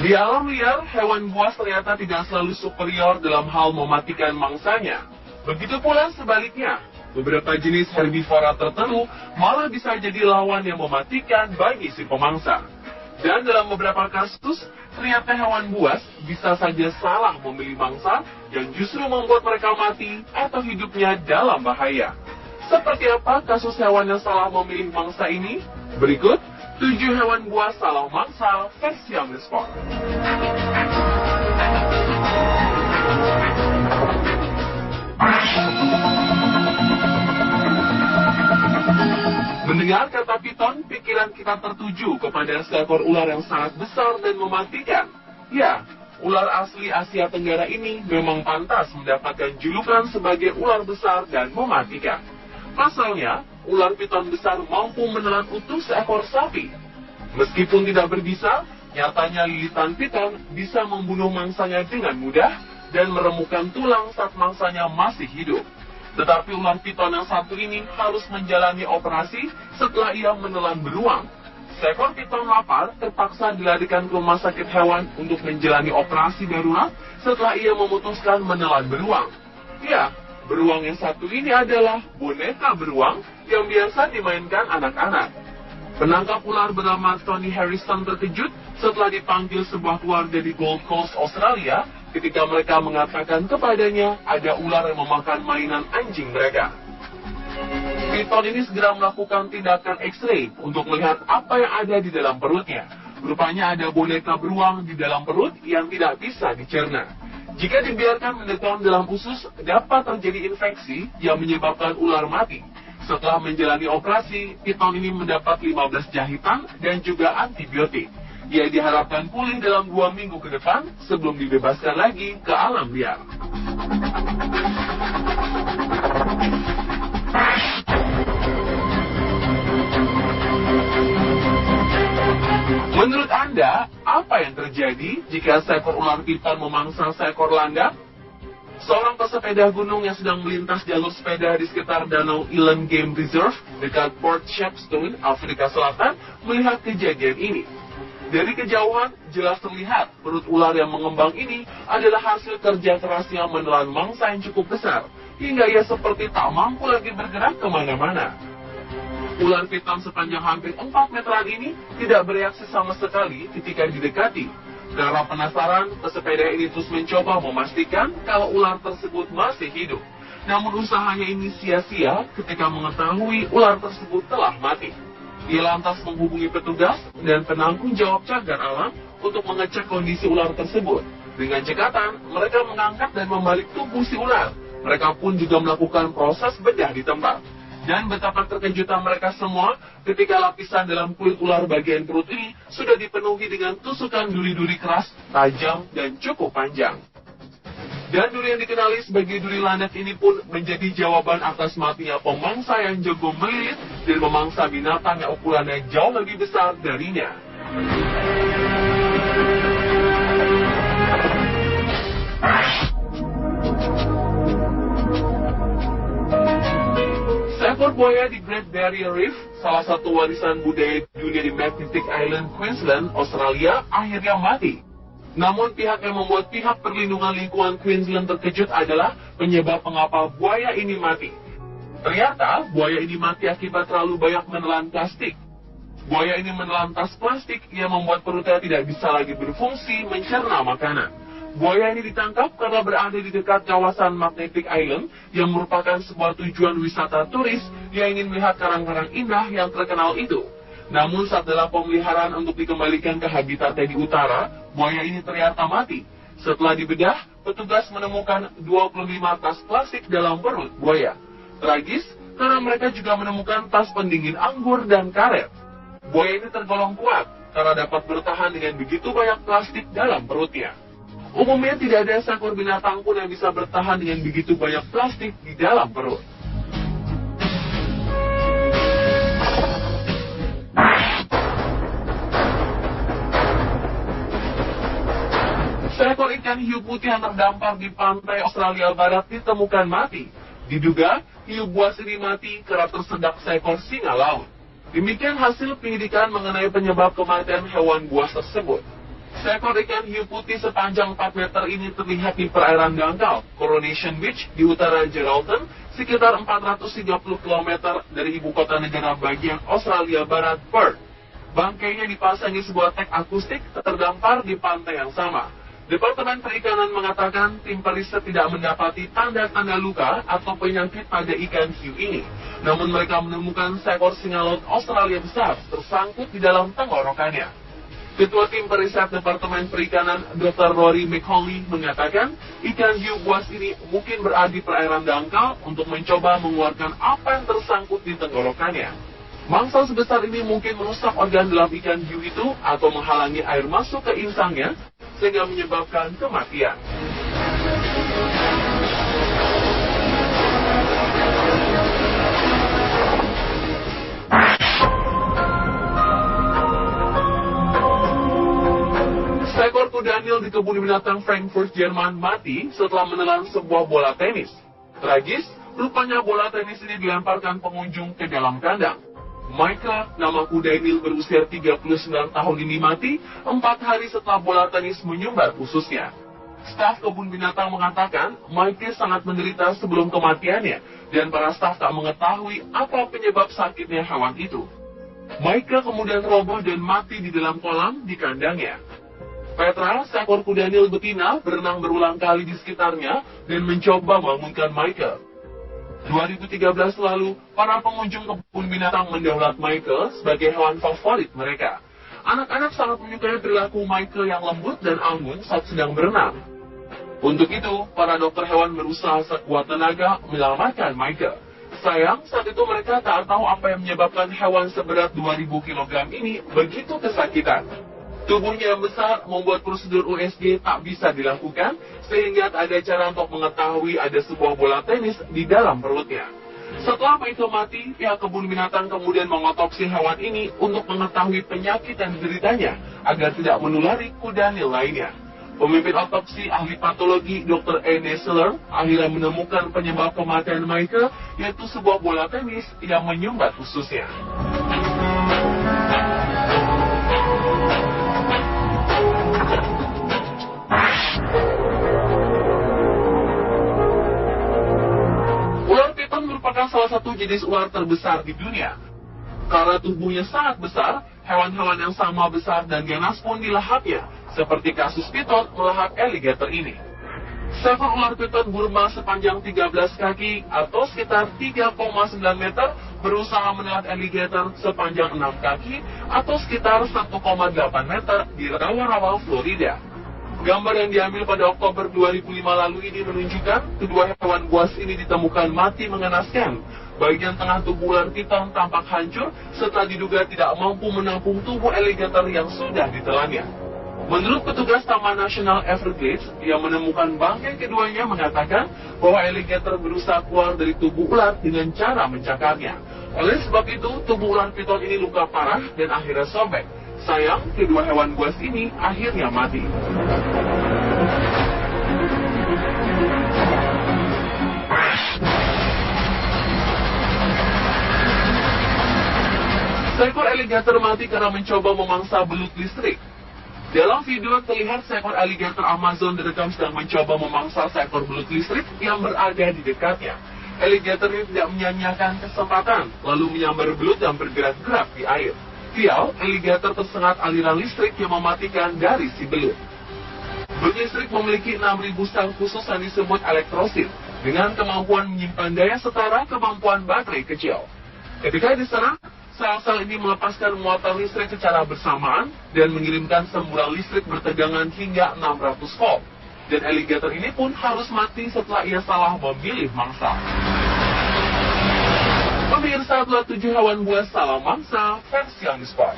Di alam liar, hewan buas ternyata tidak selalu superior dalam hal mematikan mangsanya. Begitu pula sebaliknya, beberapa jenis herbivora tertentu malah bisa jadi lawan yang mematikan bagi si pemangsa. Dan dalam beberapa kasus, ternyata hewan buas bisa saja salah memilih mangsa yang justru membuat mereka mati atau hidupnya dalam bahaya. Seperti apa kasus hewan yang salah memilih mangsa ini? Berikut 7 hewan buas salah mangsa versi Amnesport. Mendengar kata piton, pikiran kita tertuju kepada seekor ular yang sangat besar dan mematikan. Ya, ular asli Asia Tenggara ini memang pantas mendapatkan julukan sebagai ular besar dan mematikan. Pasalnya, ular piton besar mampu menelan utuh seekor sapi. Meskipun tidak berbisa, nyatanya lilitan piton bisa membunuh mangsanya dengan mudah dan meremukkan tulang saat mangsanya masih hidup. Tetapi ular piton yang satu ini harus menjalani operasi setelah ia menelan beruang. Seekor piton lapar terpaksa dilarikan ke rumah sakit hewan untuk menjalani operasi darurat setelah ia memutuskan menelan beruang. Ya, beruang yang satu ini adalah boneka beruang yang biasa dimainkan anak-anak. Penangkap ular bernama Tony Harrison terkejut setelah dipanggil sebuah keluarga di Gold Coast, Australia, ketika mereka mengatakan kepadanya ada ular yang memakan mainan anjing mereka. Piton ini segera melakukan tindakan X-ray untuk melihat apa yang ada di dalam perutnya. Rupanya ada boneka beruang di dalam perut yang tidak bisa dicerna. Jika dibiarkan mendekat dalam usus, dapat terjadi infeksi yang menyebabkan ular mati. Setelah menjalani operasi, piton ini mendapat 15 jahitan dan juga antibiotik. Ia diharapkan pulih dalam 2 minggu ke depan sebelum dibebaskan lagi ke alam liar. Menurut Anda, apa yang terjadi jika seekor ular piton memangsa seekor landak? Seorang pesepeda gunung yang sedang melintas jalur sepeda di sekitar Danau Eland Game Reserve dekat Port Shepstone, Afrika Selatan, melihat kejadian ini. Dari kejauhan, jelas terlihat perut ular yang mengembang ini adalah hasil kerja kerasnya menelan mangsa yang cukup besar, hingga ia seperti tak mampu lagi bergerak kemana-mana. Ular piton sepanjang hampir 4 meteran ini tidak bereaksi sama sekali ketika didekati. Karena penasaran, pesepeda ini terus mencoba memastikan kalau ular tersebut masih hidup. Namun usahanya ini sia-sia ketika mengetahui ular tersebut telah mati. Ia lantas menghubungi petugas dan penanggung jawab cagar alam untuk mengecek kondisi ular tersebut. Dengan cekatan, mereka mengangkat dan membalik tubuh si ular. Mereka pun juga melakukan proses bedah di tempat. Dan betapa terkejutan mereka semua ketika lapisan dalam kulit ular bagian perut ini sudah dipenuhi dengan tusukan duri-duri keras, tajam, dan cukup panjang. Dan duri yang dikenali sebagai duri landak ini pun menjadi jawaban atas matinya pemangsa yang jago melilit dan memangsa binatang yang ukurannya jauh lebih besar darinya. Seekor buaya di Great Barrier Reef, salah satu warisan budaya dunia di Magnetic Island, Queensland, Australia, akhirnya mati. Namun pihak yang membuat pihak perlindungan lingkungan Queensland terkejut adalah penyebab mengapa buaya ini mati. Ternyata buaya ini mati akibat terlalu banyak menelan plastik. Buaya ini menelan tas plastik yang membuat perutnya tidak bisa lagi berfungsi mencerna makanan. Buaya ini ditangkap karena berada di dekat kawasan Magnetic Island yang merupakan sebuah tujuan wisata turis yang ingin melihat karang-karang indah yang terkenal itu. Namun saat dalam pemeliharaan untuk dikembalikan ke habitatnya di utara, buaya ini ternyata mati. Setelah dibedah, petugas menemukan 25 tas plastik dalam perut buaya. Tragis, karena mereka juga menemukan tas pendingin anggur dan karet. Buaya ini tergolong kuat karena dapat bertahan dengan begitu banyak plastik dalam perutnya. Umumnya tidak ada seekor binatang pun yang bisa bertahan dengan begitu banyak plastik di dalam perut. Seekor ikan hiu putih yang terdampar di pantai Australia Barat ditemukan mati. Diduga, hiu buas ini mati karena tersedak seekor singa laut. Demikian hasil penyidikan mengenai penyebab kematian hewan buas tersebut. Seekor ikan hiu putih sepanjang 4 meter ini terlihat di perairan dangkal Coronation Beach di utara Geraldton, sekitar 430 km dari ibu kota negara bagian Australia Barat, Perth. Bangkainya dipasangi sebuah tag akustik terdampar di pantai yang sama. Departemen Perikanan mengatakan tim periset tidak mendapati tanda-tanda luka atau penyakit pada ikan hiu ini. Namun mereka menemukan seekor singa laut Australia besar tersangkut di dalam tenggorokannya. Ketua tim periset Departemen Perikanan Dr. Rory McCauley mengatakan ikan hiu buas ini mungkin berada di perairan dangkal untuk mencoba mengeluarkan apa yang tersangkut di tenggorokannya. Mangsa sebesar ini mungkin merusak organ dalam ikan hiu itu atau menghalangi air masuk ke insangnya sehingga menyebabkan kematian. Seekor kudanil di kebun binatang Frankfurt, Jerman mati setelah menelan sebuah bola tenis. Tragis, rupanya bola tenis ini dilemparkan pengunjung ke dalam kandang. Michael, nama kudanil berusia 39 tahun ini mati 4 hari setelah bola tenis menyumbat ususnya. Staf kebun binatang mengatakan Michael sangat menderita sebelum kematiannya dan para staf tak mengetahui apa penyebab sakitnya hewan itu. Michael kemudian roboh dan mati di dalam kolam di kandangnya. Petra, seekor kudanil betina, berenang berulang kali di sekitarnya dan mencoba membangunkan Michael. 2013 lalu, para pengunjung kebun binatang mendaulat Michael sebagai hewan favorit mereka. Anak-anak sangat menyukai perilaku Michael yang lembut dan anggun saat sedang berenang. Untuk itu, para dokter hewan berusaha sekuat tenaga menyelamatkan Michael. Sayang, saat itu mereka tak tahu apa yang menyebabkan hewan seberat 2000 kg ini begitu kesakitan. Tubuhnya yang besar membuat prosedur USG tak bisa dilakukan, sehingga tak ada cara untuk mengetahui ada sebuah bola tenis di dalam perutnya. Setelah Michael mati, pihak kebun binatang kemudian mengotopsi hewan ini untuk mengetahui penyakit yang dideritanya, agar tidak menulari kudanil lainnya. Pemimpin otopsi ahli patologi Dr. Anne Seller akhirnya menemukan penyebab kematian Michael, yaitu sebuah bola tenis yang menyumbat ususnya. Salah satu jenis ular terbesar di dunia. Karena tubuhnya sangat besar, hewan-hewan yang sama besar dan ganas pun dilahapnya, seperti kasus piton melahap alligator ini. Seekor ular piton Burma sepanjang 13 kaki atau sekitar 3,9 meter berusaha menelan alligator sepanjang 6 kaki atau sekitar 1,8 meter di rawa-rawa Florida. Gambar yang diambil pada Oktober 2005 lalu ini menunjukkan kedua hewan buas ini ditemukan mati mengenaskan. Bagian tengah tubuh ular piton tampak hancur setelah diduga tidak mampu menampung tubuh alligator yang sudah ditelannya. Menurut petugas Taman Nasional Everglades yang menemukan bangkai keduanya mengatakan bahwa alligator berusaha keluar dari tubuh ular dengan cara mencakarnya. Oleh sebab itu, tubuh ular piton ini luka parah dan akhirnya sobek. Sayang, kedua hewan buas ini akhirnya mati. Seekor alligator mati karena mencoba memangsa belut listrik. Dalam video terlihat seekor alligator Amazon direkam sedang mencoba memangsa seekor belut listrik yang berada di dekatnya. Alligator ini tidak menyia-nyiakan kesempatan, lalu menyambar belut dan bergerak-gerak di air. Sial, alligator tersengat aliran listrik yang mematikan dari si belut. Belut listrik memiliki 6.000 sel khusus yang disebut elektrosit, dengan kemampuan menyimpan daya setara kemampuan baterai kecil. Ketika diserang, sel-sel ini melepaskan muatan listrik secara bersamaan dan mengirimkan semburan listrik bertegangan hingga 600 volt. Dan alligator ini pun harus mati setelah ia salah memilih mangsa. Pemirsa, 27 hewan buas salah mangsa versi yang di spot.